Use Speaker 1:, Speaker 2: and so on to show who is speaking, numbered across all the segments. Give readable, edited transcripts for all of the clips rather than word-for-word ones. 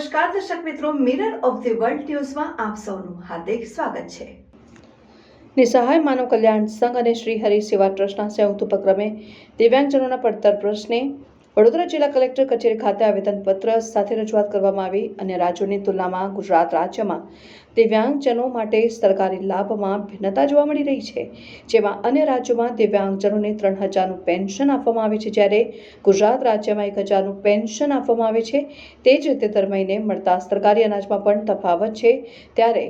Speaker 1: નમસ્કાર દર્શક મિત્રો, મિરર ઓફ ધ વર્લ્ડ ન્યૂઝમાં આપ સૌનું હાર્દિક સ્વાગત છે। નિસહાય માનવ કલ્યાણ સંઘ અને શ્રી હરિ સેવા ટ્રસ્ટના સંયુક્ત ઉપક્રમે દિવ્યાંગજનોના પડતર પ્રશ્ને વડોદરા જિલ્લા કલેક્ટર કચેરી ખાતે આવેદનપત્ર સાથે રજૂઆત કરવામાં આવી। અન્ય રાજ્યોની તુલનામાં ગુજરાત રાજ્યમાં દિવ્યાંગજનો માટે સરકારી લાભમાં ભિન્નતા જોવા મળી રહી છે, જેમાં અન્ય રાજ્યોમાં દિવ્યાંગજનોને 3000નું પેન્શન આપવામાં આવે છે, જ્યારે ગુજરાત રાજ્યમાં 1000નું પેન્શન આપવામાં આવે છે। તે જ રીતે દર મહિને મળતા સરકારી અનાજમાં પણ તફાવત છે। ત્યારે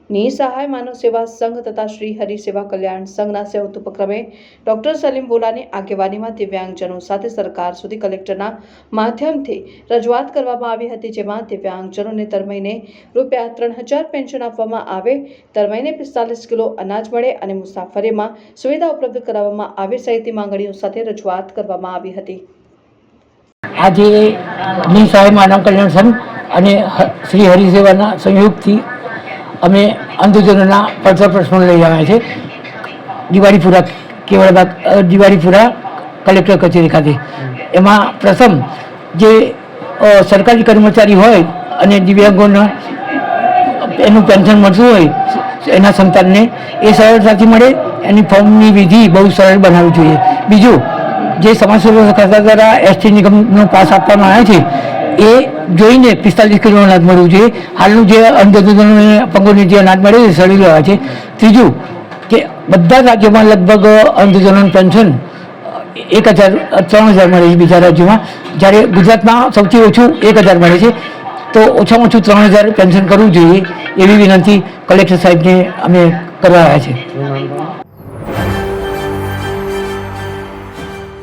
Speaker 1: નિસહાય માનવ સેવા સંઘ તથા શ્રી હરિ સેવા કલ્યાણ સંઘના સંયુક્ત ઉપક્રમે ડોક્ટર સલીમ બોલાની આગેવાનીમાં દિવ્યાંગજનો સાથે સરકાર સુધી કલેક્ટરના માધ્યમથી રજૂઆત કરવામાં આવી હતી, જેમાં દિવ્યાંગજનોને દર મહિને ₹3000 પેન્શન આપવામાં આવે, દર મહિને 45 કિલો અનાજ મળે અને મુસાફરીમાં સુવિધા ઉપલબ્ધ કરાવવામાં આવે સહિતની માંગણીઓ સાથે રજૂઆત કરવામાં આવી હતી।
Speaker 2: આજે નિસહાય માનવ કલ્યાણ સંઘ અને શ્રી હરિ સેવાના સંયોગથી અમે અંધજનોના પડતર પ્રશ્નો લઈ આવ્યા છે દિવાળીપુરા કલેક્ટર કચેરી ખાતે। એમાં પ્રથમ જે સરકારી કર્મચારી હોય અને દિવ્યાંગોના એનું પેન્શન મળતું હોય એના સંતાનને એ સરળતાથી મળે, એની ફોર્મની વિધિ બહુ સરળ બનાવવી જોઈએ। બીજું, જે સમાજ સેવા ખાતા દ્વારા એસટી નિગમનો પાસ આપવામાં આવે છે એ જોઈને 45 કિલો અનાજ મળવું જોઈએ। હાલનું જે અંધજનોને પંગોને જે અનાજ મળે છે સડી રહ્યા છે। ત્રીજું, કે બધા રાજ્યોમાં લગભગ અંધજનોનું પેન્શન 3000 મળે છે બીજા રાજ્યોમાં, જ્યારે ગુજરાતમાં સૌથી ઓછું 1000 મળે છે। તો ઓછામાં ઓછું 3000 પેન્શન કરવું જોઈએ એવી વિનંતી કલેક્ટર સાહેબને અમે કરવા આવ્યા છે।